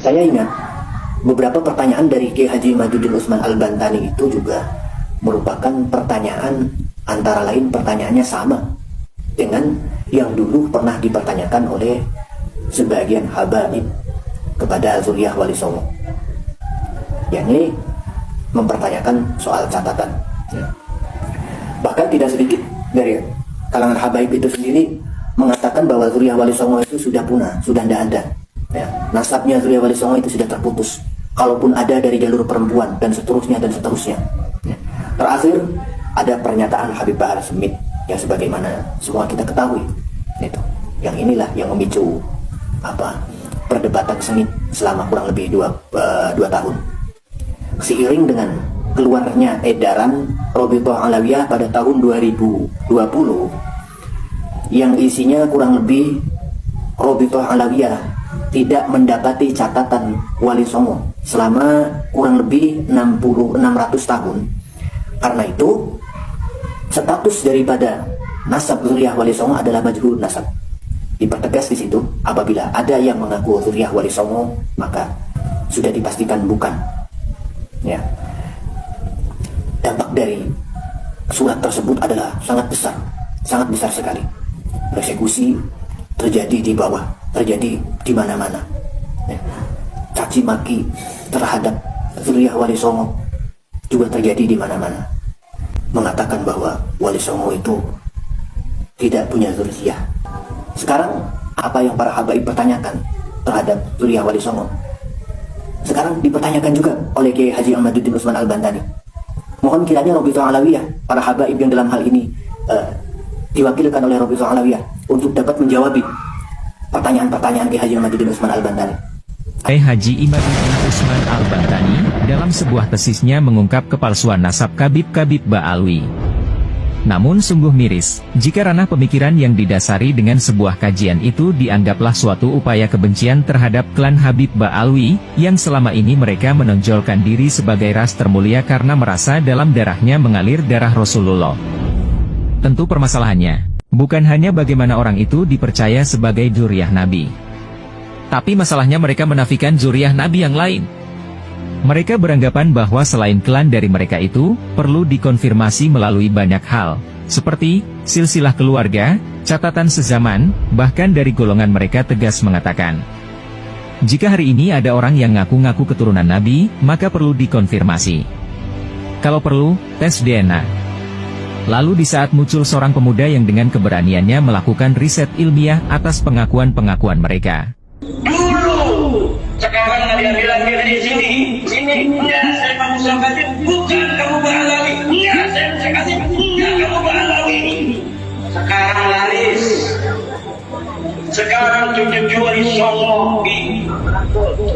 Saya ingat beberapa pertanyaan dari Kiai Haji Imaduddin Utsman Al-Bantani itu juga merupakan pertanyaan, antara lain pertanyaannya sama dengan yang dulu pernah dipertanyakan oleh sebagian habaib kepada Zuriyah Wali Songo, yakni mempertanyakan soal catatan. Bahkan tidak sedikit dari kalangan habaib itu sendiri mengatakan bahwa Zuriyah Wali Songo itu sudah punah, sudah tidak ada. Nasabnya Zuriyah Wali Songo itu sudah terputus, kalaupun ada dari jalur perempuan dan seterusnya dan seterusnya. Terakhir ada pernyataan Habib Bahar Smith yang sebagaimana semua kita ketahui, itu yang inilah yang memicu perdebatan sengit selama kurang lebih 2 tahun. Seiring dengan keluarnya edaran Rabithah Alawiyah pada tahun 2020 yang isinya kurang lebih Rabithah Alawiyah tidak mendapati catatan Wali Songo selama kurang lebih 600 tahun. Karena itu status daripada nasab Zuriyah Wali Songo adalah majhul nasab. Dipertegas di situ, apabila ada yang mengaku Zuriyah Wali Songo, maka sudah dipastikan bukan. Ya. Dampak dari surat tersebut adalah sangat besar sekali. Persekusi terjadi di bawah, terjadi di mana-mana. Ya. Caci maki terhadap Zuriyah Wali Songo juga terjadi di mana-mana. Mengatakan bahwa Wali Songo itu tidak punya zuriyah. Sekarang apa yang para habaib pertanyakan terhadap Zuriyah Wali Songo, sekarang dipertanyakan juga oleh Kiai Haji Imaduddin Utsman Al-Bantani. Mohon kiranya Rabithah Alawiyah, para habaib yang dalam hal ini diwakilkan oleh Rabithah Alawiyah untuk dapat menjawab pertanyaan-pertanyaan Kiai Haji Imaduddin Utsman Al-Bantani. Kiai Haji Imaduddin Utsman Al-Bantani dalam sebuah tesisnya mengungkap kepalsuan nasab Kabib-Kabib Ba'alwi. Namun sungguh miris, jika ranah pemikiran yang didasari dengan sebuah kajian itu dianggaplah suatu upaya kebencian terhadap klan Habib Ba'alwi, yang selama ini mereka menonjolkan diri sebagai ras termulia karena merasa dalam darahnya mengalir darah Rasulullah. Tentu permasalahannya, bukan hanya bagaimana orang itu dipercaya sebagai dzurriyyah Nabi. Tapi masalahnya mereka menafikan dzurriyyah Nabi yang lain. Mereka beranggapan bahwa selain klan dari mereka itu, perlu dikonfirmasi melalui banyak hal, seperti silsilah keluarga, catatan sezaman, bahkan dari golongan mereka tegas mengatakan, jika hari ini ada orang yang ngaku-ngaku keturunan Nabi, maka perlu dikonfirmasi. Kalau perlu, tes DNA. Lalu di saat muncul seorang pemuda yang dengan keberaniannya melakukan riset ilmiah atas pengakuan-pengakuan mereka. Sekarang ada yang bilang di sini, enggak, saya kamu sahabatnya, bukan kamu Ba'alawi, enggak, saya kasih, enggak, kamu Ba'alawi. Sekarang laris, sekarang cucu Wali Songo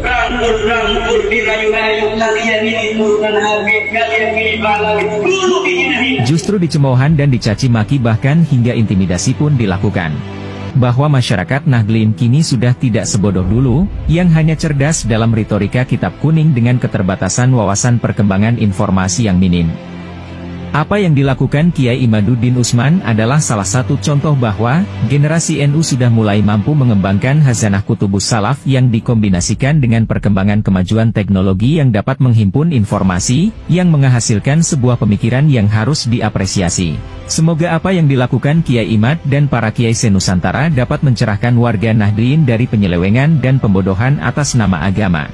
rambut dirayu-rayu, kalian ini turunan Habib, kalian ini Ba'alawi, dulu ini. Justru dicemoohan dan dicaci maki, bahkan hingga intimidasi pun dilakukan. Bahwa masyarakat Nahdlin kini sudah tidak sebodoh dulu, yang hanya cerdas dalam retorika kitab kuning dengan keterbatasan wawasan perkembangan informasi yang minim. Apa yang dilakukan Kiai Imaduddin Utsman adalah salah satu contoh bahwa generasi NU sudah mulai mampu mengembangkan khazanah kutubus salaf yang dikombinasikan dengan perkembangan kemajuan teknologi yang dapat menghimpun informasi, yang menghasilkan sebuah pemikiran yang harus diapresiasi. Semoga apa yang dilakukan Kiai Imad dan para Kiai se-Nusantara dapat mencerahkan warga Nahdlin dari penyelewengan dan pembodohan atas nama agama.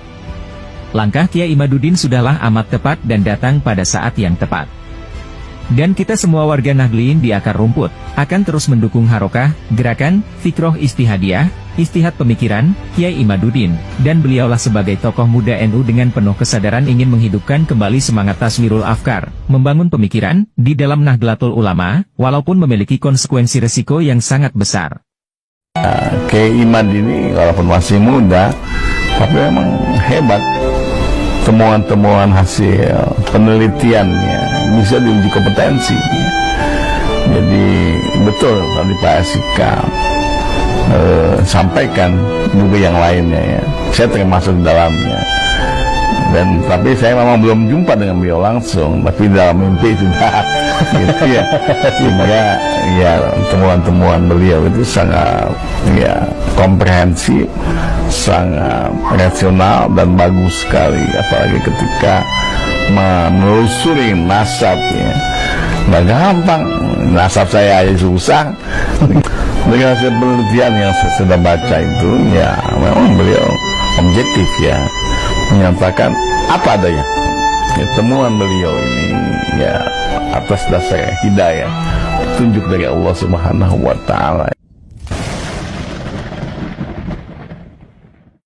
Langkah Kiai Imaduddin sudahlah amat tepat dan datang pada saat yang tepat. Dan kita semua warga Nahdlin di akar rumput, akan terus mendukung harokah, gerakan, fikroh istihadiyah, istihad pemikiran, Kiai Imaduddin, dan beliaulah sebagai tokoh muda NU dengan penuh kesadaran ingin menghidupkan kembali semangat taswirul afkar, membangun pemikiran, di dalam Nahdlatul Ulama, walaupun memiliki konsekuensi resiko yang sangat besar. Kiai Imad ini walaupun masih muda, tapi memang hebat. Temuan-temuan hasil penelitiannya bisa diuji kompetensi. Jadi betul tadi Pak Asika sampaikan juga yang lainnya ya. Saya termasuk dalamnya. Dan tapi saya memang belum jumpa dengan beliau langsung, tapi dalam mimpi sudah gitu ya. Sehingga ya temuan-temuan beliau itu sangat ya komprehensif, sangat rasional dan bagus sekali, apalagi ketika menelusuri nasab ya. Nggak gampang, nasab saya aja susah. Dengan hasil penelitian yang saya sudah baca itu ya memang beliau objektif ya, menyatakan apa adanya ya, temuan beliau ini ya atas dasar hidayah, petunjuk dari Allah Subhanahu wa Ta'ala